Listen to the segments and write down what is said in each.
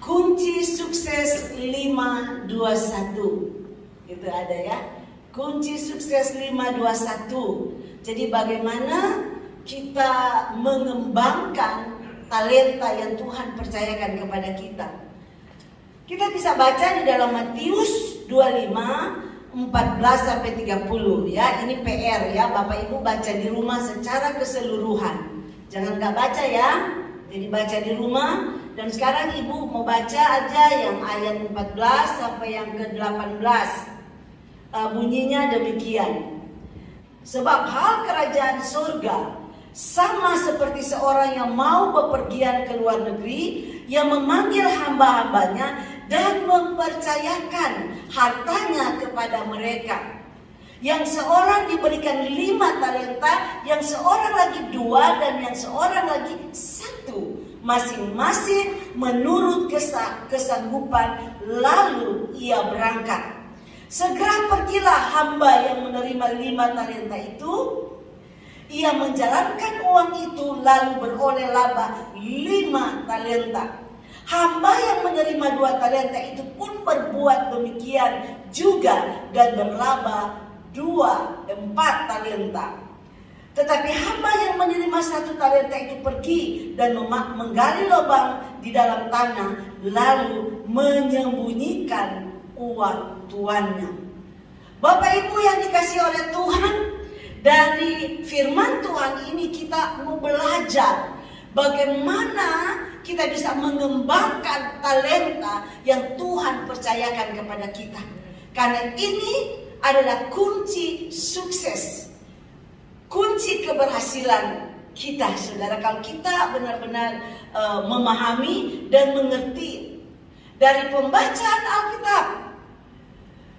Kunci sukses 521. Itu ada ya. Kunci sukses 521. Jadi bagaimana kita mengembangkan talenta yang Tuhan percayakan kepada kita. Kita bisa baca di dalam Matius 25 14-30 ya. Ini PR ya, Bapak Ibu baca di rumah secara keseluruhan. Jangan nggak baca ya. Jadi baca di rumah. Dan sekarang Ibu mau baca aja yang ayat 14 sampai yang ke-18. Bunyinya demikian. Sebab hal kerajaan surga sama seperti seorang yang mau bepergian ke luar negeri, yang memanggil hamba-hambanya dan mempercayakan hartanya kepada mereka. Yang seorang diberikan 5 talenta, yang seorang lagi 2, dan yang seorang lagi 1. Masing-masing menurut kesanggupan, lalu ia berangkat. Segera pergilah hamba yang menerima 5 talenta itu. Ia menjalankan uang itu lalu beroleh laba 5 talenta. Hamba yang menerima 2 talenta itu pun berbuat demikian juga dan berlaba 4 talenta. Tetapi hamba yang menerima 1 talenta itu pergi dan menggali lubang di dalam tanah, lalu menyembunyikan uang tuannya. Bapak Ibu yang dikasihi oleh Tuhan, dari firman Tuhan ini kita mau belajar bagaimana kita bisa mengembangkan talenta yang Tuhan percayakan kepada kita. Karena ini adalah kunci sukses, kunci keberhasilan kita, saudara. Kalau kita benar-benar memahami dan mengerti dari pembacaan Alkitab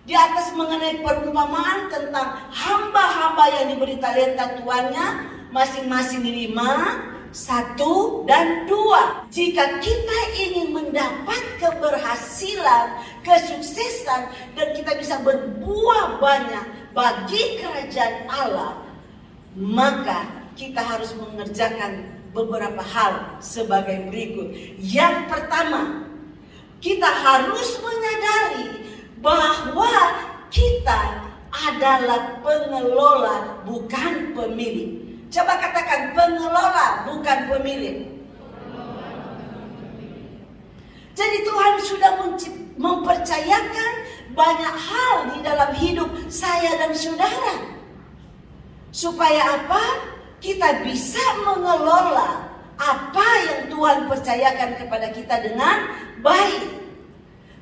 di atas mengenai perumpamaan tentang hamba-hamba yang diberi talenta tuannya, masing-masing 5, 1, dan 2. Jika kita ingin mendapat keberhasilan, kesuksesan, dan kita bisa berbuah banyak bagi kerajaan Allah, maka kita harus mengerjakan beberapa hal sebagai berikut. Yang pertama, kita harus menyadari bahwa kita adalah pengelola, bukan pemilik. Coba katakan, pengelola, bukan pemilik. Jadi Tuhan sudah mempercayakan banyak hal di dalam hidup saya dan saudara. Supaya apa? Kita bisa mengelola apa yang Tuhan percayakan kepada kita dengan baik.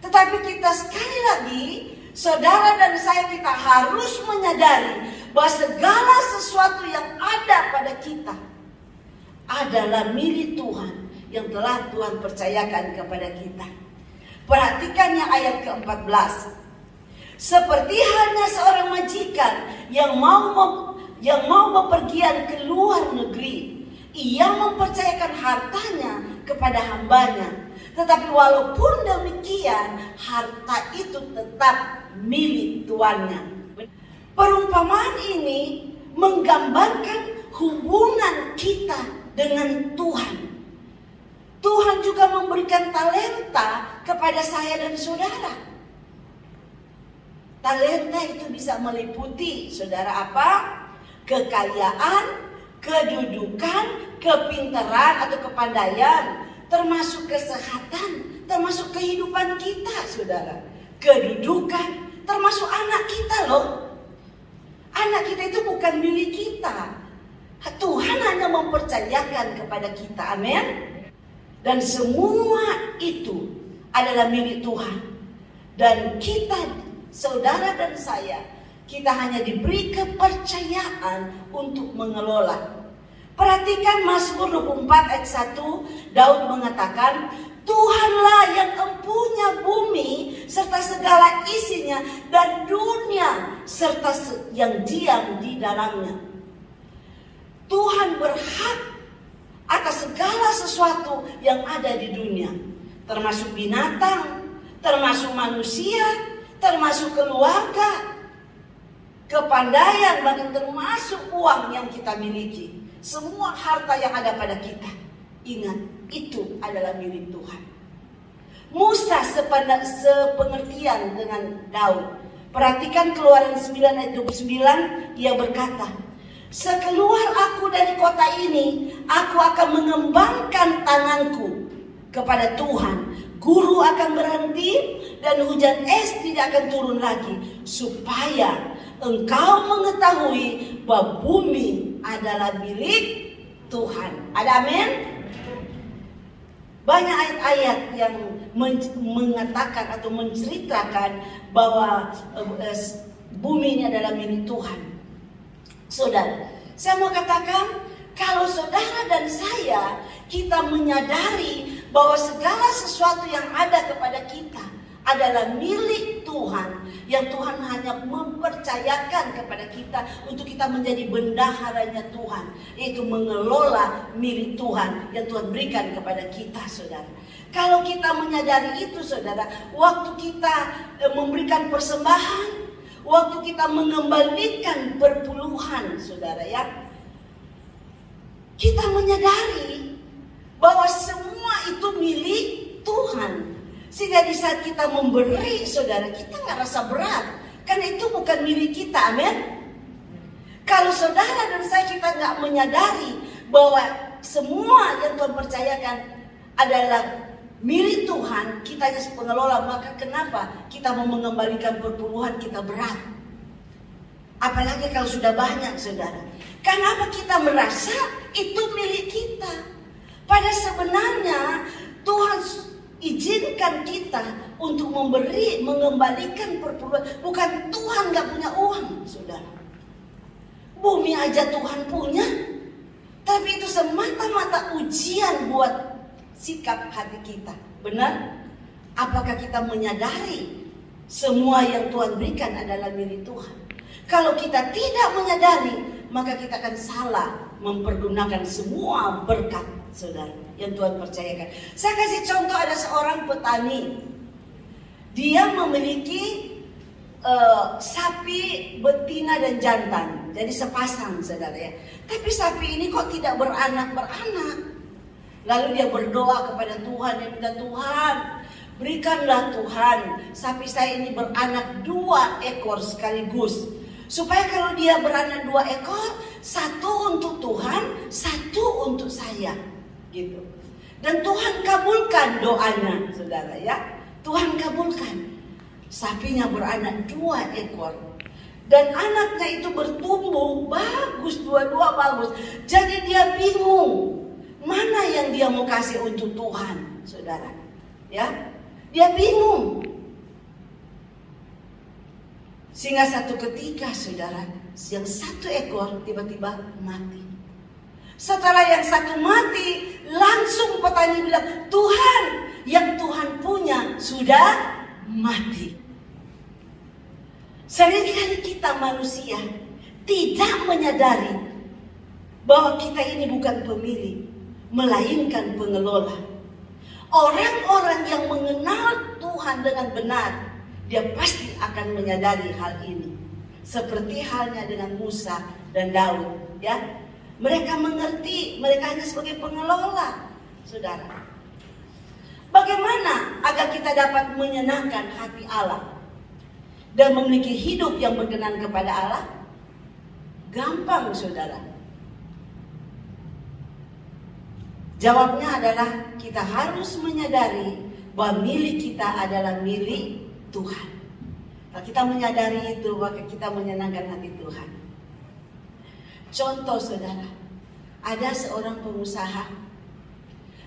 Tetapi kita sekali lagi, saudara dan saya, kita harus menyadari bahwa segala sesuatu yang ada pada kita adalah milik Tuhan yang telah Tuhan percayakan kepada kita. Perhatikan yang ayat ke-14. Seperti halnya seorang majikan yang mau bepergian ke luar negeri, ia mempercayakan hartanya kepada hambanya. Tetapi walaupun demikian, harta itu tetap milik tuannya. Perumpamaan ini menggambarkan hubungan kita dengan Tuhan. Tuhan juga memberikan talenta kepada saya dan saudara. Talenta itu bisa meliputi, saudara, apa? Kekayaan, kedudukan, kepintaran atau kepandaian, termasuk kesehatan, termasuk kehidupan kita, saudara. Kedudukan, termasuk anak kita loh. Anak kita itu bukan milik kita. Tuhan hanya mempercayakan kepada kita, amin. Dan semua itu adalah milik Tuhan. Dan kita, saudara dan saya, kita hanya diberi kepercayaan untuk mengelola. Perhatikan Mazmur 24 ayat 1, Daud mengatakan, Tuhanlah yang empunya bumi serta segala isinya dan dunia serta yang diam di dalamnya. Tuhan berhak atas segala sesuatu yang ada di dunia, termasuk binatang, termasuk manusia, termasuk keluarga, kepandaian, bahkan termasuk uang yang kita miliki. Semua harta yang ada pada kita, ingat, itu adalah milik Tuhan. Musa sepengertian dengan Daud. Perhatikan Keluaran 9 ayat 29, ia berkata, "Sekeluar aku dari kota ini, aku akan mengembangkan tanganku kepada Tuhan. Guru akan berhenti dan hujan es tidak akan turun lagi, supaya engkau mengetahui bahwa bumi adalah milik Tuhan." Ada amin? Banyak ayat-ayat yang mengatakan atau menceritakan bahwa bumi ini adalah milik Tuhan. Saudara, saya mau katakan, kalau saudara dan saya, kita menyadari bahwa segala sesuatu yang ada kepada kita adalah milik Tuhan, yang Tuhan hanya mempercayakan kepada kita untuk kita menjadi bendaharanya Tuhan, yaitu mengelola milik Tuhan yang Tuhan berikan kepada kita, saudara. Kalau kita menyadari itu, saudara, waktu kita memberikan persembahan, waktu kita mengembalikan perpuluhan, saudara, ya, kita menyadari bahwa semua itu milik Tuhan. Sehingga di saat kita memberi, saudara, kita nggak rasa berat, karena itu bukan milik kita, amin. Kalau saudara dan saya kita nggak menyadari bahwa semua yang Tuhan percayakan adalah milik Tuhan, kita hanya pengelola, maka kenapa kita mau mengembalikan perpuluhan kita berat? Apalagi kalau sudah banyak, saudara. Kenapa kita merasa itu milik kita? Padahal sebenarnya Tuhan izinkan kita untuk memberi, mengembalikan perpuluhan. Bukan Tuhan gak punya uang, saudara. Bumi aja Tuhan punya. Tapi itu semata-mata ujian buat sikap hati kita. Benar? Apakah kita menyadari semua yang Tuhan berikan adalah milik Tuhan? Kalau kita tidak menyadari, maka kita akan salah mempergunakan semua berkat, saudara, yang Tuhan percayakan. Saya kasih contoh, ada seorang petani. Dia memiliki sapi betina dan jantan. Jadi sepasang, saudara, ya. Tapi sapi ini kok tidak beranak-beranak. Lalu dia berdoa kepada Tuhan, dia minta, "Tuhan, berikanlah Tuhan sapi saya ini beranak 2 ekor sekaligus. Supaya kalau dia beranak 2 ekor, 1 untuk Tuhan, 1 untuk saya." Gitu. Dan Tuhan kabulkan doanya, saudara, ya. Tuhan kabulkan. Sapinya beranak 2 ekor. Dan anaknya itu bertumbuh bagus, dua-dua bagus. Jadi dia bingung mana yang dia mau kasih untuk Tuhan, saudara. Ya, dia bingung. Sehingga satu ketika, saudara, yang 1 ekor tiba-tiba mati. Setelah yang 1 mati, langsung petani bilang, "Tuhan, yang Tuhan punya sudah mati." Seringkali kita manusia tidak menyadari bahwa kita ini bukan pemilik, melainkan pengelola. Orang-orang yang mengenal Tuhan dengan benar, dia pasti akan menyadari hal ini. Seperti halnya dengan Musa dan Daud, ya. Mereka mengerti, mereka hanya sebagai pengelola, saudara. Bagaimana agar kita dapat menyenangkan hati Allah dan memiliki hidup yang berkenan kepada Allah? Gampang, saudara. Jawabnya adalah kita harus menyadari bahwa milik kita adalah milik Tuhan. Kalau kita menyadari itu, maka kita menyenangkan hati Tuhan. Contoh, saudara, ada seorang pengusaha.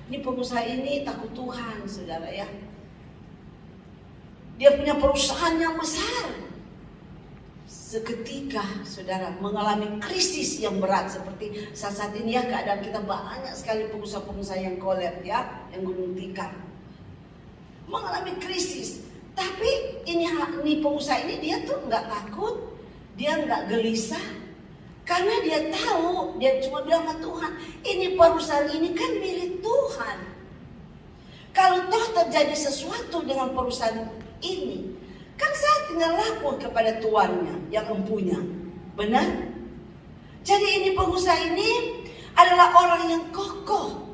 Ini pengusaha ini takut Tuhan, saudara, ya. Dia punya perusahaan yang besar. Seketika, saudara, mengalami krisis yang berat seperti saat ini, ya. Keadaan kita banyak sekali pengusaha-pengusaha yang kolab, ya, yang gulung tikar, mengalami krisis. Tapi ini pengusaha ini dia tuh nggak takut, dia nggak gelisah. Karena dia tahu, dia cuma bilang sama Tuhan, ini perusahaan ini kan milik Tuhan. Kalau toh terjadi sesuatu dengan perusahaan ini, kan saya tinggal lapor kepada tuannya yang empunya. Benar? Jadi ini pengusaha ini adalah orang yang kokoh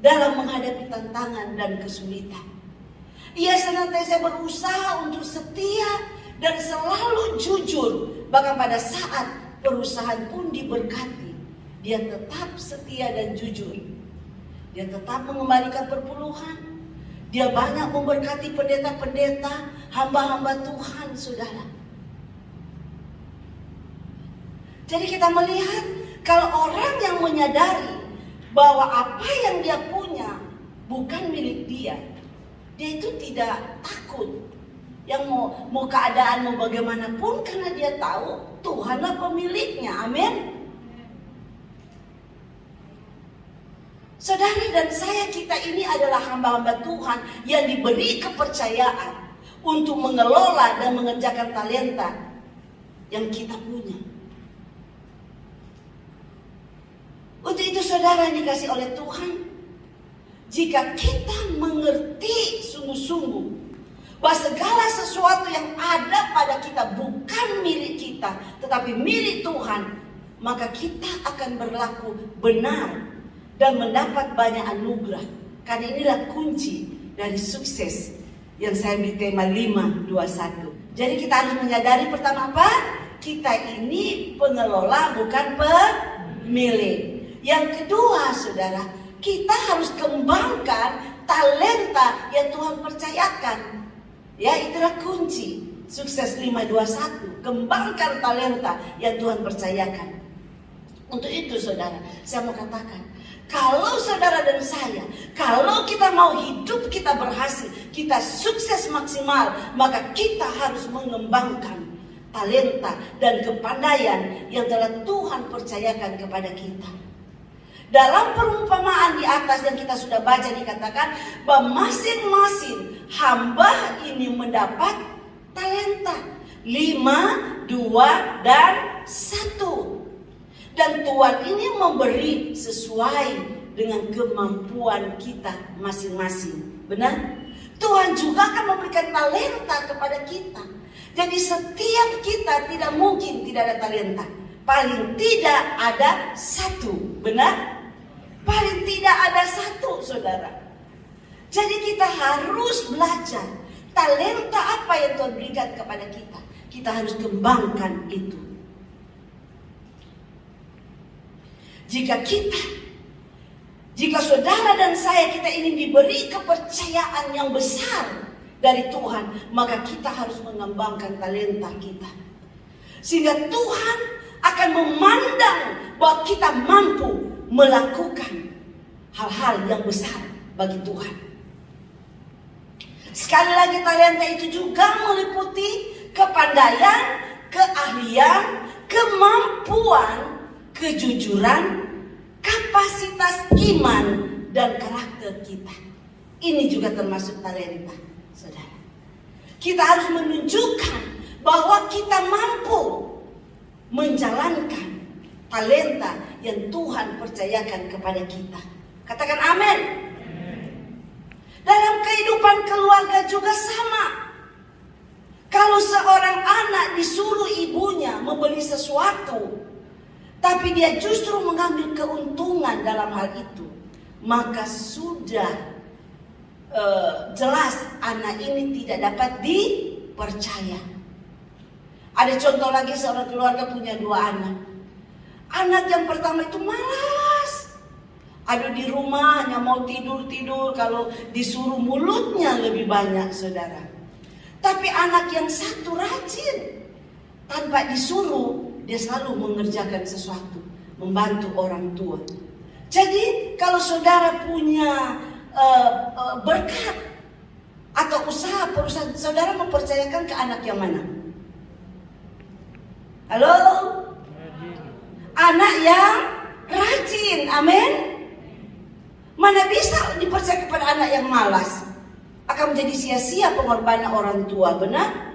dalam menghadapi tantangan dan kesulitan. Ia senantiasa berusaha untuk setia dan selalu jujur. Bahkan pada saat perusahaan pun diberkati, dia tetap setia dan jujur. Dia tetap mengembalikan perpuluhan. Dia banyak memberkati pendeta-pendeta, hamba-hamba Tuhan, saudara. Jadi kita melihat kalau orang yang menyadari bahwa apa yang dia punya bukan milik dia, dia itu tidak takut. Yang mau keadaan mau bagaimanapun, karena dia tahu Tuhanlah pemiliknya. Amin. Saudara dan saya, kita ini adalah hamba-hamba Tuhan yang diberi kepercayaan untuk mengelola dan mengerjakan talenta yang kita punya. Untuk itu saudara yang dikasih oleh Tuhan, jika kita mengerti sungguh-sungguh bahwa segala sesuatu yang ada pada kita bukan milik kita, tetapi milik Tuhan, maka kita akan berlaku benar dan mendapat banyak anugerah. Karena inilah kunci dari sukses yang saya beri tema 521. Jadi kita harus menyadari pertama apa? Kita ini pengelola bukan pemilik. Yang kedua saudara, kita harus kembangkan talenta yang Tuhan percayakan. Ya, itulah kunci sukses 521. Kembangkan talenta yang Tuhan percayakan. Untuk itu saudara, saya mau katakan, kalau saudara dan saya, kalau kita mau hidup kita berhasil, kita sukses maksimal, maka kita harus mengembangkan talenta dan kepandaian yang telah Tuhan percayakan kepada kita. Dalam perumpamaan di atas yang kita sudah baca dikatakan bahwa masing-masing hamba ini mendapat talenta 5, 2, dan 1. Dan Tuhan ini memberi sesuai dengan kemampuan kita masing-masing. Benar? Tuhan juga akan memberikan talenta kepada kita. Jadi setiap kita tidak mungkin tidak ada talenta. Paling tidak ada 1. Benar? Paling tidak ada 1, saudara. Jadi kita harus belajar talenta apa yang Tuhan berikan kepada kita. Kita harus kembangkan itu. Jika saudara dan saya, kita ini diberi kepercayaan yang besar dari Tuhan, maka kita harus mengembangkan talenta kita. Sehingga Tuhan akan memandang bahwa kita mampu melakukan hal-hal yang besar bagi Tuhan. Sekali lagi, talenta itu juga meliputi kepandaian, keahlian, kemampuan, kejujuran, kapasitas iman, dan karakter kita. Ini juga termasuk talenta, saudara. Kita harus menunjukkan bahwa kita mampu menjalankan talenta yang Tuhan percayakan kepada kita. Katakan amin. Dalam kehidupan keluarga juga sama. Kalau seorang anak disuruh ibunya membeli sesuatu, tapi dia justru mengambil keuntungan dalam hal itu, maka sudah jelas anak ini tidak dapat dipercaya. Ada contoh lagi, seorang keluarga punya 2 anak. Anak yang pertama itu malas. Ada di rumah hanya mau tidur-tidur, kalau disuruh mulutnya lebih banyak, saudara. Tapi anak yang satu rajin. Tanpa disuruh, dia selalu mengerjakan sesuatu, membantu orang tua. Jadi kalau saudara punya berkat atau usaha perusahaan, saudara mempercayakan ke anak yang mana? Halo? Anak yang rajin, amin. Mana bisa dipercaya kepada anak yang malas? Akan menjadi sia-sia pengorbanan orang tua, benar?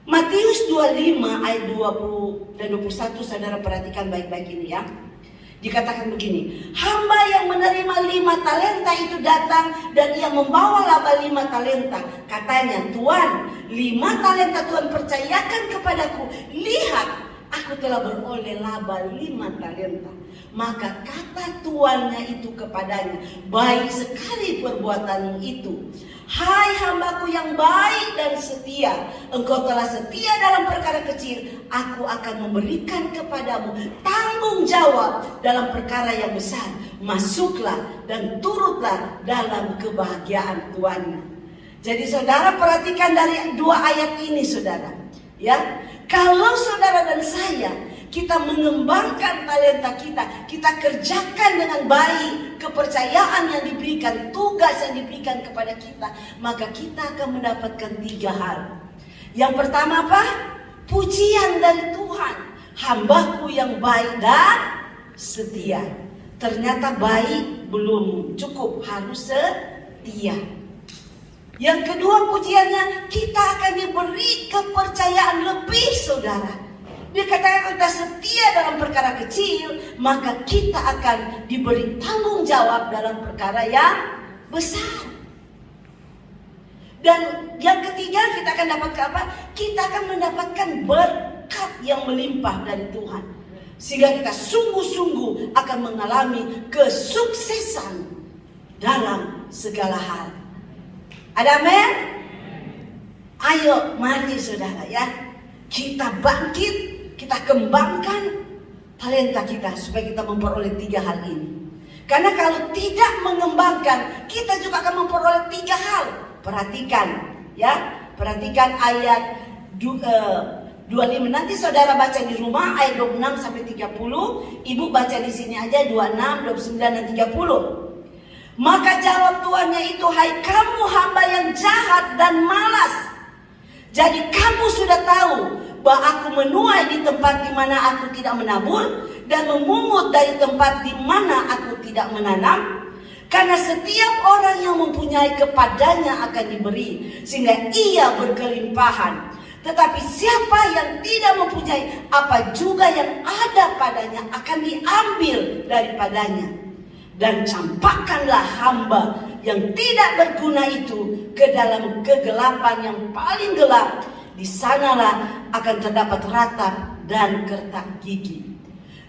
Matius 25 ayat 20 dan 21, saudara perhatikan baik-baik ini ya. Dikatakan begini, hamba yang menerima 5 talenta itu datang dan ia membawa laba 5 talenta. Katanya, Tuan, 5 talenta Tuhan percayakan kepadaku. Lihat, aku telah beroleh laba 5 talenta. Maka kata tuannya itu kepadanya, baik sekali perbuatanmu itu. Hai hambaku yang baik dan setia, engkau telah setia dalam perkara kecil, aku akan memberikan kepadamu tanggung jawab dalam perkara yang besar. Masuklah dan turutlah dalam kebahagiaan tuannya. Jadi saudara perhatikan dari 2 ayat ini saudara. Ya, kalau saudara dan saya kita mengembangkan talenta kita kerjakan dengan baik kepercayaan yang diberikan, tugas yang diberikan kepada kita, maka kita akan mendapatkan 3 hal. Yang pertama apa? Pujian dari Tuhan. Hambaku yang baik dan setia. Ternyata baik belum cukup, harus setia. Yang kedua pujiannya, kita akan diberi kepercayaan lebih saudara. Dia katakan kita setia dalam perkara kecil, maka kita akan diberi tanggung jawab dalam perkara yang besar. Dan yang ketiga kita akan dapat apa? Kita akan mendapatkan berkat yang melimpah dari Tuhan. Sehingga kita sungguh-sungguh akan mengalami kesuksesan dalam segala hal. Ada amin? Ayo mari saudara ya, kita bangkit, kita kembangkan talenta kita supaya kita memperoleh 3 hal ini. Karena kalau tidak mengembangkan, kita juga akan memperoleh 3 hal. Perhatikan ya, perhatikan ayat 25. Nanti saudara baca di rumah ayat 26 sampai 30. Ibu baca di sini aja 26, 29 dan 30. Maka jawab tuannya itu, hai kamu hamba yang jahat dan malas. Jadi kamu sudah tahu bahwa aku menuai di tempat di mana aku tidak menabur dan memungut dari tempat di mana aku tidak menanam. Karena setiap orang yang mempunyai kepadanya akan diberi, sehingga ia berkelimpahan. Tetapi siapa yang tidak mempunyai, apa juga yang ada padanya akan diambil daripadanya. Dan campakkanlah hamba yang tidak berguna itu ke dalam kegelapan yang paling gelap. Di sanalah akan terdapat ratap dan kertak gigi.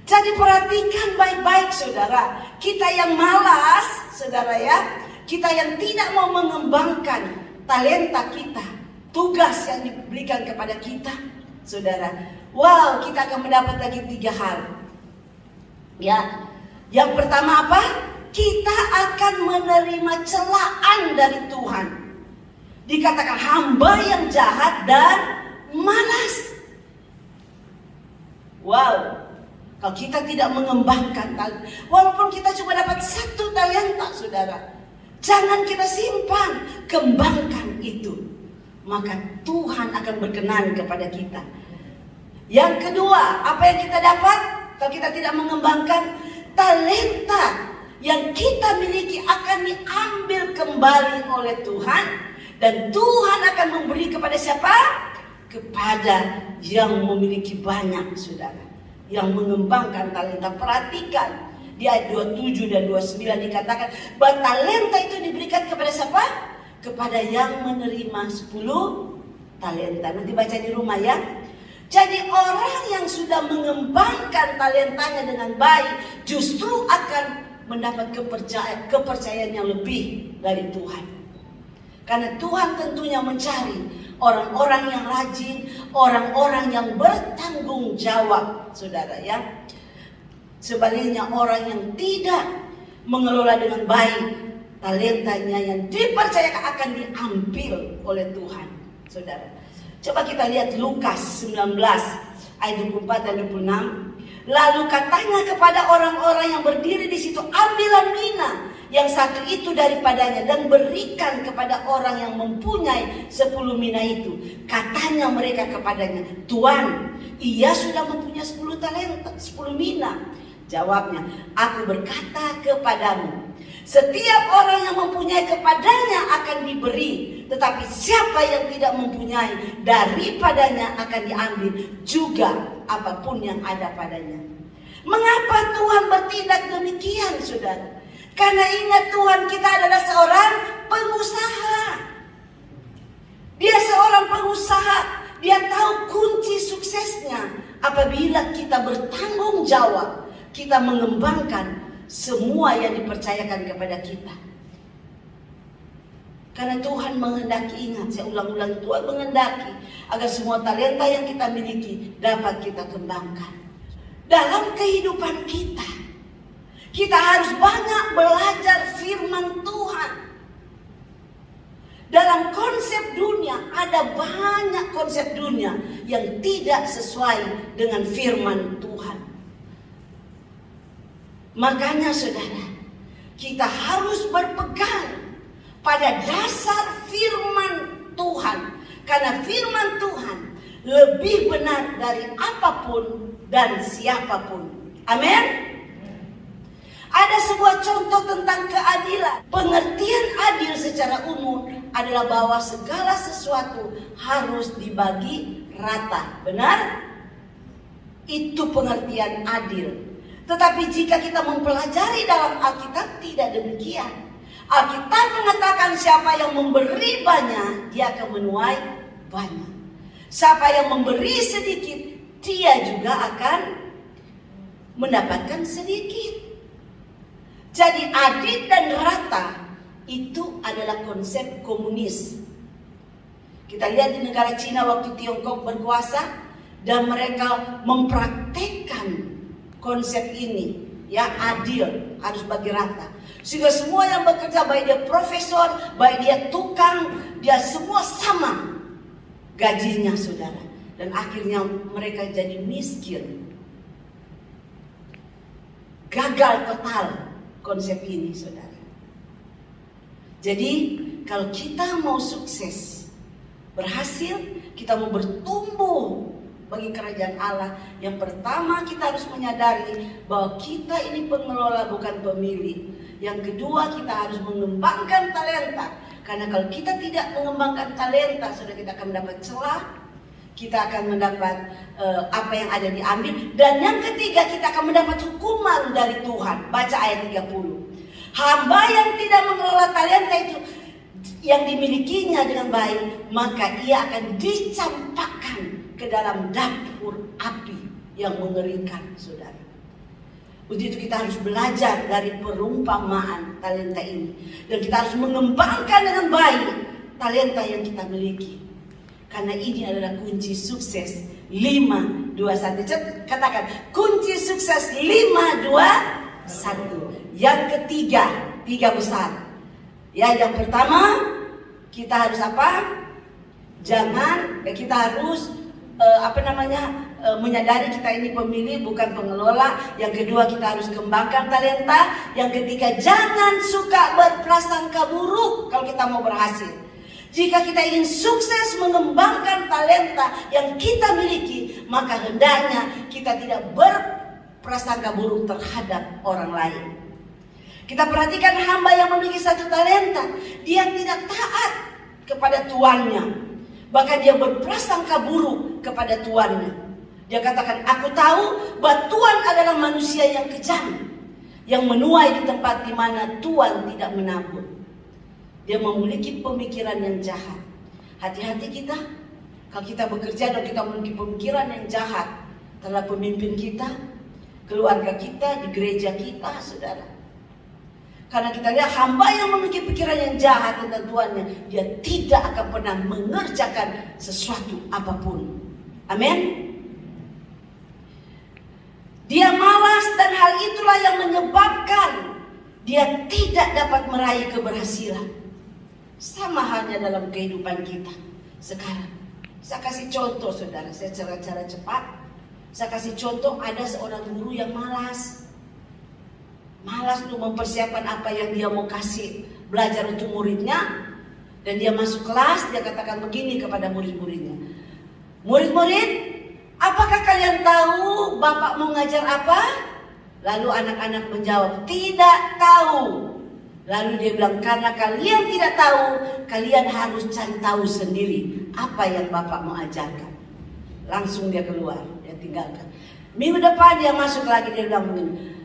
Jadi perhatikan baik-baik saudara. Kita yang malas saudara ya, kita yang tidak mau mengembangkan talenta kita, tugas yang diberikan kepada kita saudara. Wow, kita akan mendapat lagi 3 hal. Ya. Yang pertama apa? Kita akan menerima celaan dari Tuhan. Dikatakan hamba yang jahat dan malas. Wow. Kalau kita tidak mengembangkan, walaupun kita cuma dapat 1 talenta saudara, jangan kita simpan, kembangkan itu. Maka Tuhan akan berkenan kepada kita. Yang kedua, apa yang kita dapat kalau kita tidak mengembangkan? Talenta yang kita miliki akan diambil kembali oleh Tuhan. Dan Tuhan akan memberi kepada siapa? Kepada yang memiliki banyak saudara, yang mengembangkan talenta. Perhatikan di ayat 27 dan 29 dikatakan bahwa talenta itu diberikan kepada siapa? Kepada yang menerima 10 talenta. Nanti baca di rumah ya. Jadi orang yang sudah mengembangkan talentanya dengan baik justru akan mendapat kepercayaan yang lebih dari Tuhan. Karena Tuhan tentunya mencari orang-orang yang rajin, orang-orang yang bertanggung jawab, saudara ya. Sebaliknya orang yang tidak mengelola dengan baik talentanya yang dipercayakan akan diambil oleh Tuhan, saudara. Coba kita lihat Lukas 19 ayat 24 dan 26. Lalu katanya kepada orang-orang yang berdiri di situ, ambillah mina yang 1 itu daripadanya dan berikan kepada orang yang mempunyai 10 mina itu. Katanya mereka kepadanya, Tuan, ia sudah mempunyai 10 talenta, 10 mina. Jawabnya, aku berkata kepadamu, setiap orang yang mempunyai kepadanya akan diberi, tetapi siapa yang tidak mempunyai, daripadanya akan diambil juga apapun yang ada padanya. Mengapa Tuhan bertindak demikian, saudara? Karena ingat Tuhan kita adalah seorang pengusaha. Dia seorang pengusaha. dia tahu kunci suksesnya apabila kita bertanggung jawab, kita mengembangkan semua yang dipercayakan kepada kita. Karena Tuhan menghendaki, ingat saya ulang-ulang, Tuhan menghendaki agar semua talenta yang kita miliki dapat kita kembangkan. Dalam kehidupan kita, kita harus banyak belajar firman Tuhan. Dalam konsep dunia, ada banyak konsep dunia yang tidak sesuai dengan firman Tuhan. Makanya saudara, kita harus berpegang pada dasar firman Tuhan. Karena firman Tuhan lebih benar dari apapun dan siapapun. Amin. Ada sebuah contoh tentang keadilan. Pengertian adil secara umum adalah bahwa segala sesuatu harus dibagi rata. Benar? Itu pengertian adil. Tetapi jika kita mempelajari dalam Alkitab, tidak demikian. Alkitab mengatakan siapa yang memberi banyak, dia akan menuai banyak. Siapa yang memberi sedikit, dia juga akan mendapatkan sedikit. Jadi adil dan rata itu adalah konsep komunis. Kita lihat di negara Cina waktu Tiongkok berkuasa dan mereka mempraktekkan konsep ini, ya, adil, harus bagi rata. Sehingga semua yang bekerja, baik dia profesor, baik dia tukang, dia semua sama gajinya, saudara. Dan akhirnya mereka jadi miskin. Gagal total konsep ini, saudara. Jadi kalau kita mau sukses, berhasil, kita mau bertumbuh bagi kerajaan Allah, yang pertama kita harus menyadari bahwa kita ini pengelola, bukan pemilik. Yang kedua, kita harus mengembangkan talenta. Karena kalau kita tidak mengembangkan talenta, saudara, kita akan mendapat celah, kita akan mendapat apa yang ada diambil. Dan yang ketiga, kita akan mendapat hukuman dari Tuhan. Baca ayat 30. Hamba yang tidak mengelola talenta itu yang dimilikinya dengan baik, maka ia akan dicampakkan ke dalam dapur api yang mengerikan, saudara. Begitu kita harus belajar dari perumpamaan talenta ini. Dan kita harus mengembangkan dengan baik talenta yang kita miliki. Karena ini adalah kunci sukses 5, 2, 1. Katakan, kunci sukses 5, 2, 1. Yang ketiga, 3 besar. Ya, yang pertama, kita harus apa? Kita harus menyadari kita ini pemilih, bukan pengelola. Yang kedua, kita harus kembangkan talenta. Yang ketiga, jangan suka berprasangka buruk kalau kita mau berhasil. Jika kita ingin sukses mengembangkan talenta yang kita miliki, maka hendaknya kita tidak berprasangka buruk terhadap orang lain. Kita perhatikan hamba yang memiliki satu talenta, dia tidak taat kepada tuannya. Bahkan dia berprasangka buruk kepada tuannya. Dia katakan, aku tahu bahwa Tuhan adalah manusia yang kejam, yang menuai di tempat di mana Tuhan tidak menabur. Dia memiliki pemikiran yang jahat. Hati-hati kita, kalau kita bekerja dan kita memiliki pemikiran yang jahat terhadap pemimpin kita, keluarga kita, di gereja kita, saudara. Karena kita lihat hamba yang memiliki pikiran yang jahat tentang tuannya, dia tidak akan pernah mengerjakan sesuatu apapun. Amin. Dia malas, dan hal itulah yang menyebabkan dia tidak dapat meraih keberhasilan. Sama halnya dalam kehidupan kita sekarang. Saya kasih contoh, saudara, saya cara cepat. Saya kasih contoh, ada seorang guru yang malas untuk mempersiapkan apa yang dia mau kasih belajar untuk muridnya. Dan dia masuk kelas, dia katakan begini kepada murid-muridnya, murid-murid, apakah kalian tahu Bapak mau ngajar apa? Lalu anak-anak menjawab, tidak tahu. Lalu dia bilang, karena kalian tidak tahu, kalian harus cari tahu sendiri apa yang Bapak mau ajarkan. Langsung dia keluar, dia tinggalkan. Minggu depan dia masuk lagi, dia bilang begini,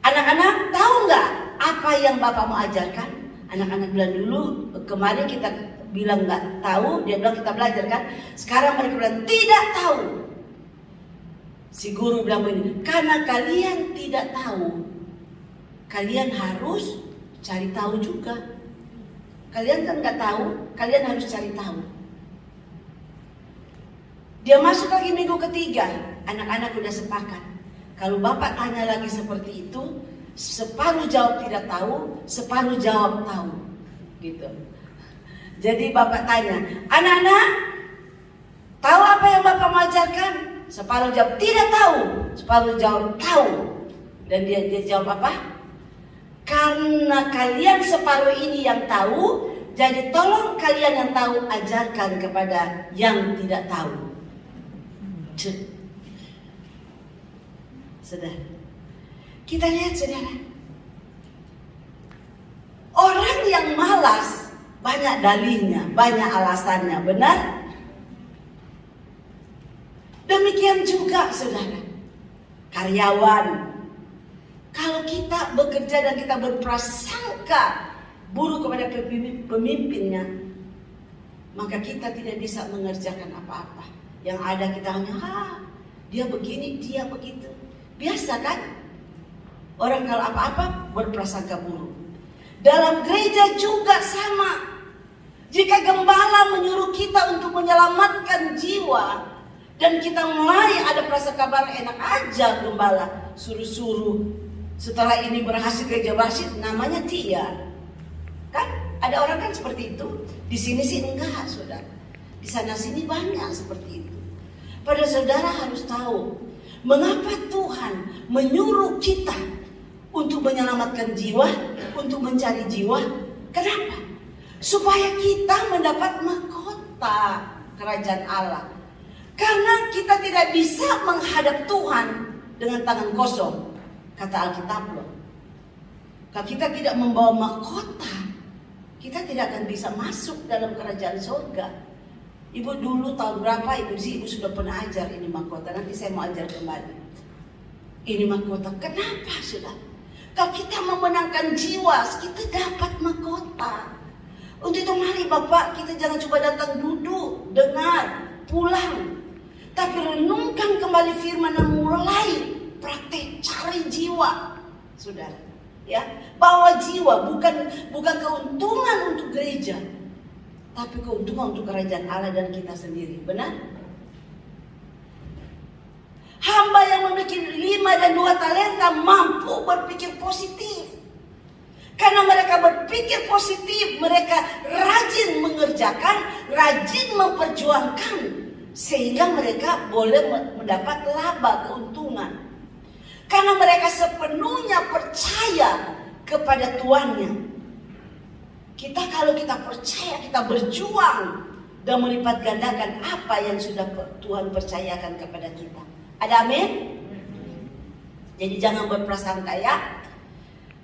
anak-anak tahu nggak apa yang Bapak mau ajarkan? Anak-anak bilang dulu, kemarin kita bilang nggak tahu, dia bilang kita belajar kan. Sekarang mereka bilang tidak tahu. Si guru bilang begini, karena kalian tidak tahu, kalian harus cari tahu juga. Kalian kan nggak tahu, kalian harus cari tahu. Dia masuk lagi minggu ketiga, anak-anak udah sepakat. Kalau bapak tanya lagi seperti itu, separuh jawab tidak tahu, separuh jawab tahu, gitu. Jadi bapak tanya, anak-anak, tahu apa yang bapak mau ajarkan? Separuh jawab tidak tahu, separuh jawab tahu. Dan dia jawab apa? Karena kalian separuh ini yang tahu, jadi tolong kalian yang tahu ajarkan kepada yang tidak tahu. Saudara, kita lihat saudara, orang yang malas banyak dalihnya, banyak alasannya, benar? Demikian juga saudara, karyawan. Kalau kita bekerja dan kita berprasangka buruk kepada pemimpinnya, maka kita tidak bisa mengerjakan apa-apa. Yang ada kita hanya, dia begini, dia begitu. Biasa kan? Orang kalau apa-apa berprasangka buruk. Dalam gereja juga sama. Jika gembala menyuruh kita untuk menyelamatkan jiwa, dan kita mulai ada prasangka baru, enak aja gembala suruh-suruh. Setelah ini berhasil gereja berhasil, namanya dia. Kan? Ada orang kan seperti itu. Di sini sih enggak, saudara. Di sana sini banyak seperti itu. Pada saudara harus tahu, mengapa Tuhan menyuruh kita untuk menyelamatkan jiwa, untuk mencari jiwa. Kenapa? Supaya kita mendapat mahkota kerajaan Allah. Karena kita tidak bisa menghadap Tuhan dengan tangan kosong, kata Alkitab loh. Kalau kita tidak membawa mahkota, kita tidak akan bisa masuk dalam kerajaan surga. Ibu dulu tahun berapa ibu sudah pernah ajar ini mahkota. Nanti saya mau ajar kembali. Ini mahkota. Kenapa sudah? Kalau kita memenangkan jiwa, kita dapat mahkota. Untuk itu mari Bapak, kita jangan coba datang duduk, dengar, pulang. Tapi renungkan kembali firman dan mulai praktek cari jiwa. Saudara, ya, bawa jiwa, bukan keuntungan untuk gereja, tapi keuntungan untuk kerajaan Allah dan kita sendiri. Benar? Hamba yang memiliki 5 dan 2 talenta mampu berpikir positif. Karena mereka berpikir positif, mereka rajin mengerjakan, rajin memperjuangkan, sehingga mereka boleh mendapat laba, keuntungan. Karena mereka sepenuhnya percaya kepada Tuannya. Kalau kita percaya, kita berjuang dan melipat gandakan apa yang sudah Tuhan percayakan kepada kita. Ada amin? Jadi jangan berprasangka ya.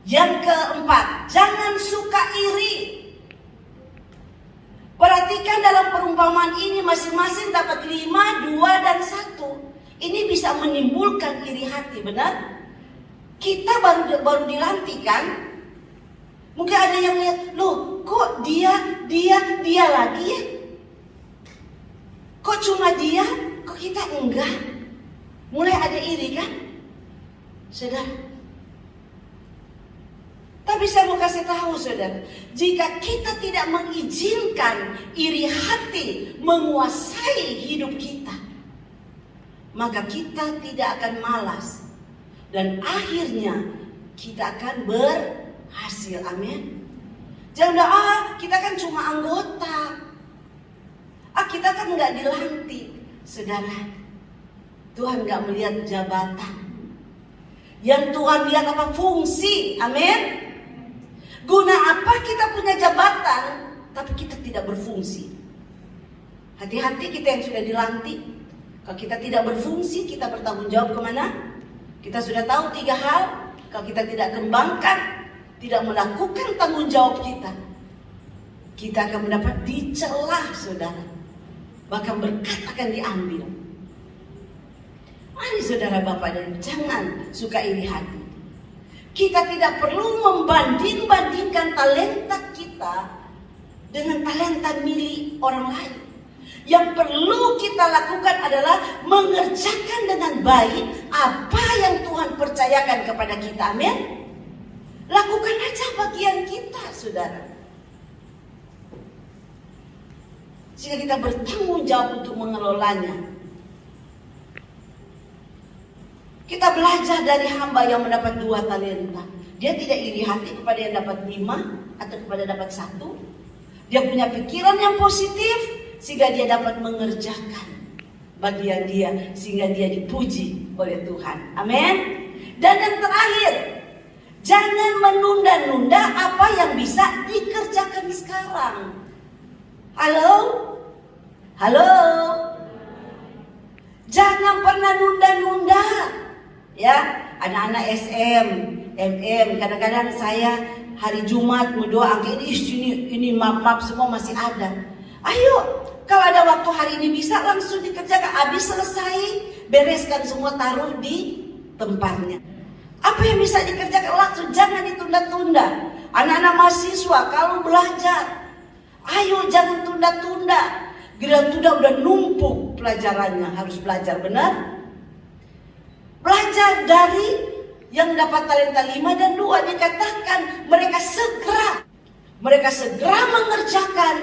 Yang keempat, jangan suka iri. Perhatikan dalam perumpamaan ini masing-masing dapat 5, 2, dan 1. Ini bisa menimbulkan iri hati, benar? Kita baru dilantik kan? Mungkin ada yang lihat, loh kok dia lagi ya? Kok cuma dia? Kok kita enggak? Mulai ada iri kan? Saudara. Tapi saya mau kasih tahu saudara, jika kita tidak mengizinkan iri hati menguasai hidup kita, maka kita tidak akan malas. Dan akhirnya kita akan berhasil. Amin. Jangan kita kan cuma anggota. Kita kan nggak dilantik. Saudara, Tuhan nggak melihat jabatan. Yang Tuhan lihat apa? Fungsi. Amin. Guna apa kita punya jabatan, tapi kita tidak berfungsi? Hati-hati kita yang sudah dilantik. Kalau kita tidak berfungsi, kita bertanggung jawab kemana? Kita sudah tahu 3 hal. Kalau kita tidak kembangkan, tidak melakukan tanggung jawab kita akan mendapat dicelah, saudara. Bahkan berkat akan diambil. Mari saudara Bapak dan jangan suka iri hati. Kita tidak perlu membanding-bandingkan talenta kita dengan talenta milik orang lain. Yang perlu kita lakukan adalah mengerjakan dengan baik apa yang Tuhan percayakan kepada kita. Amin. Lakukan aja bagian kita, saudara. Sehingga kita bertanggung jawab untuk mengelolanya. Kita belajar dari hamba yang mendapat 2 talenta. Dia tidak iri hati kepada yang dapat 5 atau kepada dapat 1. Dia punya pikiran yang positif sehingga dia dapat mengerjakan bagian dia, sehingga dia dipuji oleh Tuhan. Amin. Dan yang terakhir, jangan menunda-nunda apa yang bisa dikerjakan sekarang. Halo? Halo? Jangan pernah nunda-nunda. Ya, anak-anak SM, MM, kadang-kadang saya hari Jumat berdoa, ini map-map semua masih ada. Ayo, kalau ada waktu hari ini bisa langsung dikerjakan. Habis selesai, bereskan semua, taruh di tempatnya. Apa yang bisa dikerjakan langsung, jangan ditunda-tunda. Anak-anak mahasiswa kalau belajar, ayo jangan tunda-tunda. Tunda udah numpuk pelajarannya, harus belajar, benar? Belajar dari yang dapat talenta 5 dan 2, dikatakan mereka segera mengerjakan,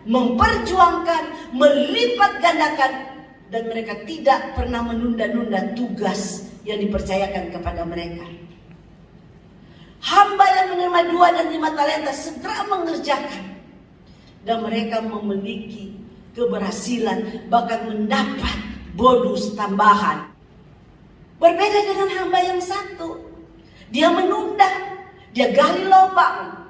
memperjuangkan, melipat gandakan, dan mereka tidak pernah menunda-nunda tugas yang dipercayakan kepada mereka. Hamba yang menerima 2 dan 5 talenta segera mengerjakan, dan mereka memiliki keberhasilan, bahkan mendapat bonus tambahan. Berbeda dengan hamba yang 1, dia menunda, dia gali lubang,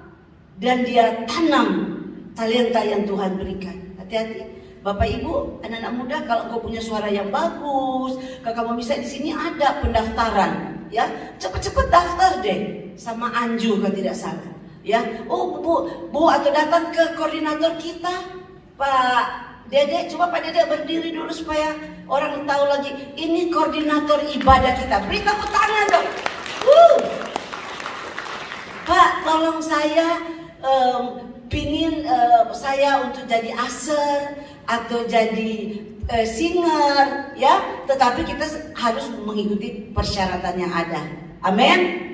dan dia tanam talenta yang Tuhan berikan. Hati-hati, Bapak Ibu, anak-anak muda, kalau kau punya suara yang bagus, kalau kamu bisa di sini ada pendaftaran, ya, cepet-cepet daftar deh sama Anju kalau tidak salah, ya. Oh bu, atau datang ke koordinator kita, Pak Dede, coba Pak Dede berdiri dulu supaya orang tahu lagi. Ini koordinator ibadah kita. Beri tepuk tangan dong. Pak, tolong saya pingin saya untuk jadi aser atau jadi singer, ya. Tetapi kita harus mengikuti persyaratan yang ada. Amin.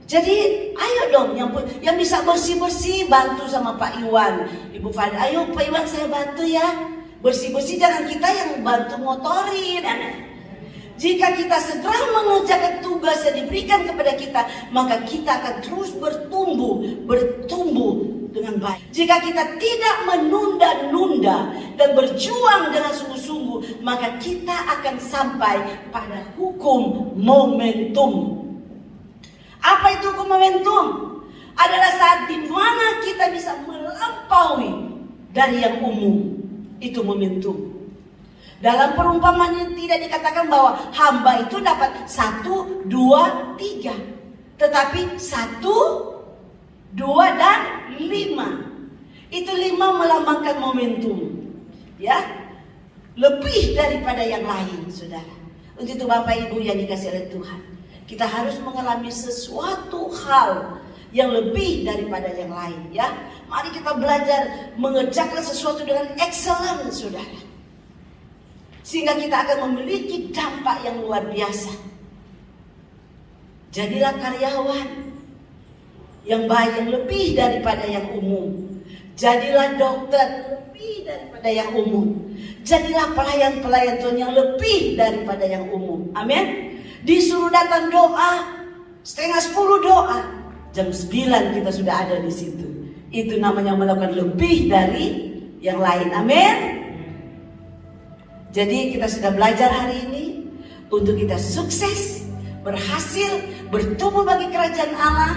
Jadi ayo dong yang bisa bersih-bersih, bantu sama Pak Iwan, Ibu Fadil. Ayo Pak Iwan, saya bantu ya. Bersih-bersih, jangan kita yang bantu motorin. Jika kita segera mengerjakan tugas yang diberikan kepada kita, maka kita akan terus bertumbuh dengan baik. Jika kita tidak menunda-nunda dan berjuang dengan sungguh-sungguh, maka kita akan sampai pada hukum momentum. Apa itu hukum momentum? Adalah saat di mana kita bisa melampaui dari yang umum. Itu momentum. Dalam perumpamaan ini tidak dikatakan bahwa hamba itu dapat 1, 2, 3. Tetapi 1, 2, dan 5. Itu 5 melambangkan momentum. Ya, lebih daripada yang lain, saudara. Untuk itu Bapak Ibu yang dikasihi oleh Tuhan, kita harus mengalami sesuatu hal yang lebih daripada yang lain, ya. Mari kita belajar mengerjakan sesuatu dengan excellent, saudara. Sehingga kita akan memiliki dampak yang luar biasa. Jadilah karyawan yang baik, yang lebih daripada yang umum. Jadilah dokter lebih daripada yang umum. Jadilah pelayan-pelayan Tuhan yang lebih daripada yang umum. Amin. Disuruh datang doa, 9:30 doa. Jam 9 kita sudah ada di situ. Itu namanya melakukan lebih dari yang lain. Amin. Jadi kita sudah belajar hari ini untuk kita sukses, berhasil, bertumbuh bagi kerajaan Allah.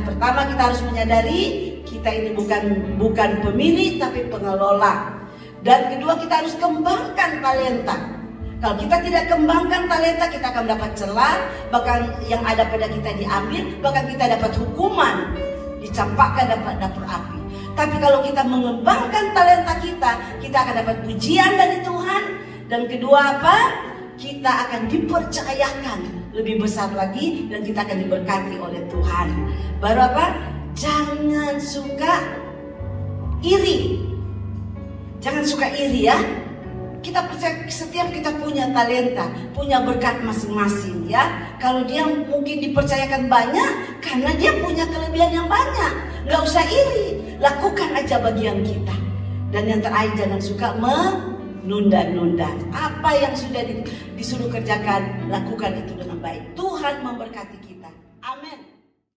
Pertama kita harus menyadari kita ini bukan pemilik tapi pengelola. Dan kedua kita harus kembangkan talenta. Kalau kita tidak kembangkan talenta, kita akan dapat celah, bahkan yang ada pada kita diambil, bahkan kita dapat hukuman, dicampakkan dapat dapur api. Tapi kalau kita mengembangkan talenta kita akan dapat pujian dari Tuhan. Dan kedua apa? Kita akan dipercayakan lebih besar lagi dan kita akan diberkati oleh Tuhan. Baru apa? Jangan suka iri. Jangan suka iri ya. Kita percaya setiap kita punya talenta, punya berkat masing-masing ya. Kalau dia mungkin dipercayakan banyak karena dia punya kelebihan yang banyak. Gak usah iri, lakukan aja bagian kita. Dan yang terakhir, jangan suka menunda-nunda. Apa yang sudah disuruh kerjakan, lakukan itu dengan baik. Tuhan memberkati kita.